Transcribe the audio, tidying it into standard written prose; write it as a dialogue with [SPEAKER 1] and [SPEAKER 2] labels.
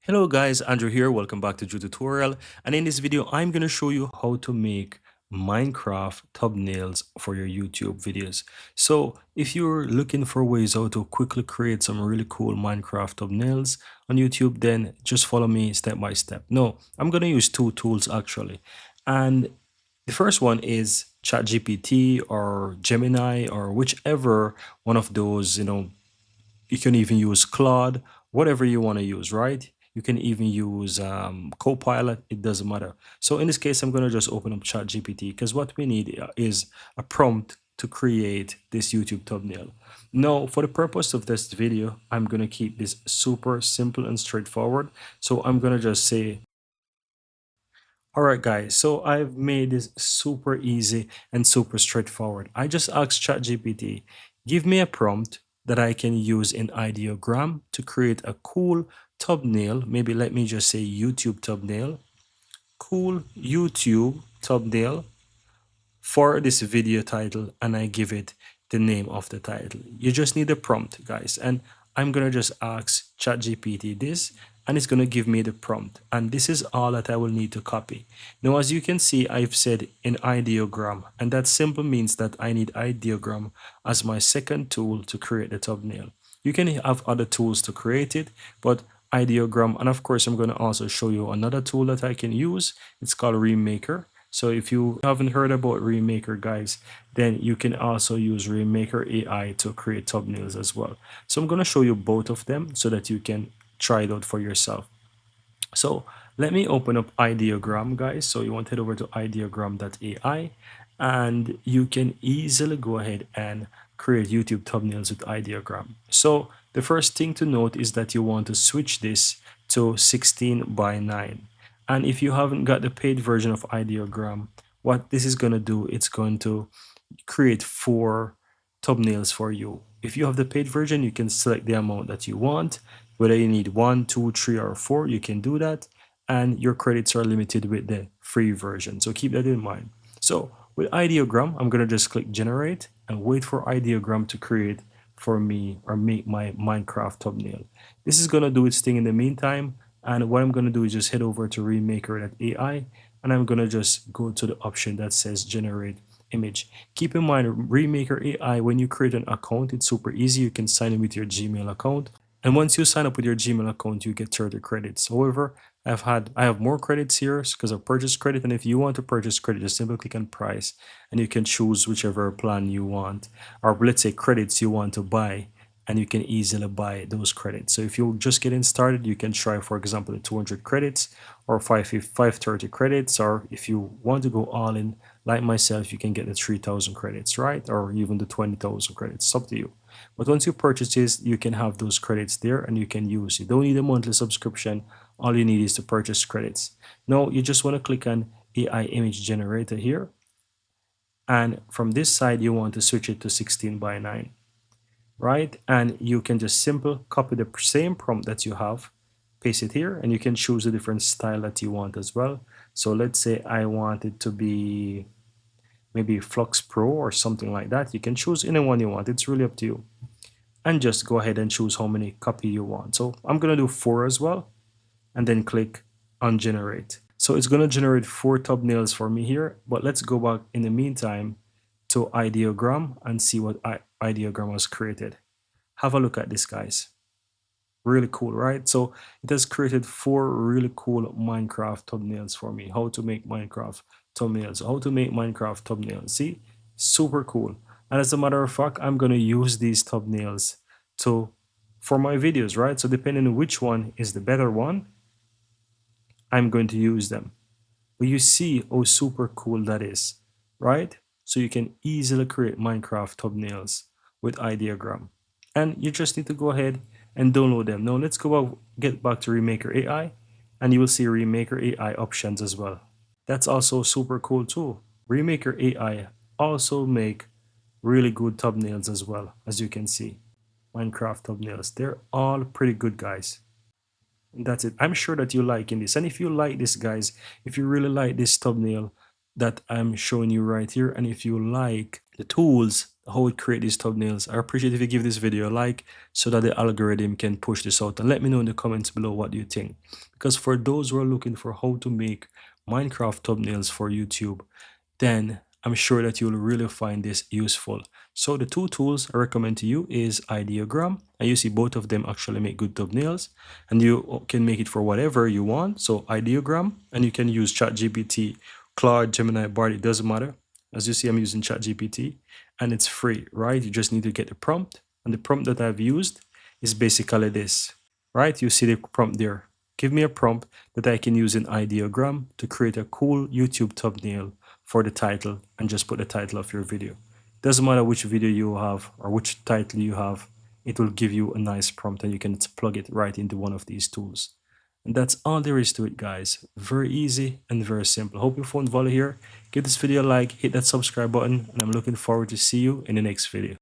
[SPEAKER 1] Hello guys, Andrew here. Welcome back to Drew Tutorial. And in this video, I'm going to show you how to make Minecraft thumbnails for your YouTube videos. So if you're looking for ways how to quickly create some really cool Minecraft thumbnails on YouTube, then just follow me step by step. No, I'm going to use two tools actually. And the first one is ChatGPT or Gemini or whichever one of those, you can even use Claude, whatever you want to use, right? You can even use Copilot, it doesn't matter. So in this case, I'm going to just open up ChatGPT because what we need is a prompt to create this YouTube thumbnail. Now, for the purpose of this video, I'm going to keep this super simple and straightforward. So I'm going to just say, all right, guys, so I've made this super easy and super straightforward. I just asked ChatGPT, give me a prompt that I can use in ideogram to create a cool thumbnail. Maybe let me just say YouTube thumbnail, cool YouTube thumbnail for this video title, and I give it the name of the title. You just need a prompt, guys, and I'm gonna just ask ChatGPT this, and it's gonna give me the prompt, and this is all that I will need to copy. Now, as you can see, I've said in ideogram, and that simple means that I need ideogram as my second tool to create the thumbnail. You can have other tools to create it, but ideogram, and of course, I'm going to also show you another tool that I can use. It's called Remaker. So if you haven't heard about Remaker, guys, then you can also use Remaker AI to create thumbnails as well. So I'm going to show you both of them so that you can try it out for yourself. So let me open up ideogram, guys. So you want to head over to ideogram.ai and you can easily go ahead and create YouTube thumbnails with ideogram. So the first thing to note is that you want to switch this to 16 by 9. And if you haven't got the paid version of ideogram, what this is going to do, it's going to create 4 thumbnails for you. If you have the paid version, you can select the amount that you want. Whether you need 1, 2, 3, or 4, you can do that. And your credits are limited with the free version. So keep that in mind. So with ideogram, I'm going to just click generate and wait for ideogram to create for me or make my Minecraft thumbnail. This is going to do its thing in the meantime. And what I'm going to do is just head over to remaker.ai and I'm going to just go to the option that says generate image. Keep in mind, Remaker AI, when you create an account, it's super easy. You can sign in with your Gmail account. And once you sign up with your Gmail account, you get 30 credits. However, I have more credits here because of purchase credit. And if you want to purchase credit, just simply click on price and you can choose whichever plan you want, or let's say credits you want to buy, and you can easily buy those credits. So if you're just getting started, you can try, for example, the 200 credits or 530 credits, or if you want to go all in like myself, you can get the 3,000 credits, right? Or even the 20,000 credits. It's up to you. But once you purchase this, you can have those credits there and you can use. You don't need a monthly subscription. All you need is to purchase credits. Now you just want to click on AI image generator here. And from this side, you want to switch it to 16 by 9, right? And you can just simple copy the same prompt that you have, paste it here, and you can choose a different style that you want as well. So let's say I want it to be maybe Flux Pro or something like that. You can choose any one you want. It's really up to you. And just go ahead and choose how many copy you want. So I'm going to do 4 as well, and then click on generate. So it's going to generate 4 thumbnails for me here, but let's go back in the meantime to ideogram and see what ideogram was created. Have a look at this, guys. Really cool, right? So it has created 4 really cool Minecraft thumbnails for me. How to make Minecraft thumbnails. How to make Minecraft thumbnails. See? Super cool. And as a matter of fact, I'm going to use these thumbnails for my videos, right? So depending on which one is the better one, I'm going to use them. But you see how super cool that is, right? So you can easily create Minecraft thumbnails with ideogram. And you just need to go ahead and download them. Now let's get back to Remaker AI, and you will see Remaker AI options as well. That's also super cool too. Remaker AI also make really good thumbnails as well, as you can see. Minecraft thumbnails. They're all pretty good, guys. And that's it. I'm sure that you're liking this. And if you like this, guys, if you really like this thumbnail, that I'm showing you right here. And if you like the tools, how it create these thumbnails, I appreciate if you give this video a like so that the algorithm can push this out. And let me know in the comments below what do you think. Because for those who are looking for how to make Minecraft thumbnails for YouTube, then I'm sure that you'll really find this useful. So the two tools I recommend to you is Ideogram, and you see both of them actually make good thumbnails, and you can make it for whatever you want. So Ideogram, and you can use ChatGPT, Claude, Gemini, Bard, it doesn't matter. As you see, I'm using ChatGPT, and it's free, right? You just need to get the prompt, and the prompt that I've used is basically this, right? You see the prompt there. Give me a prompt that I can use in Ideogram to create a cool YouTube thumbnail for the title, and just put the title of your video. Doesn't matter which video you have or which title you have, it will give you a nice prompt and you can plug it right into one of these tools. And that's all there is to it, guys. Very easy and very simple. Hope you found value here. Give this video a like, hit that subscribe button, and I'm looking forward to see you in the next video.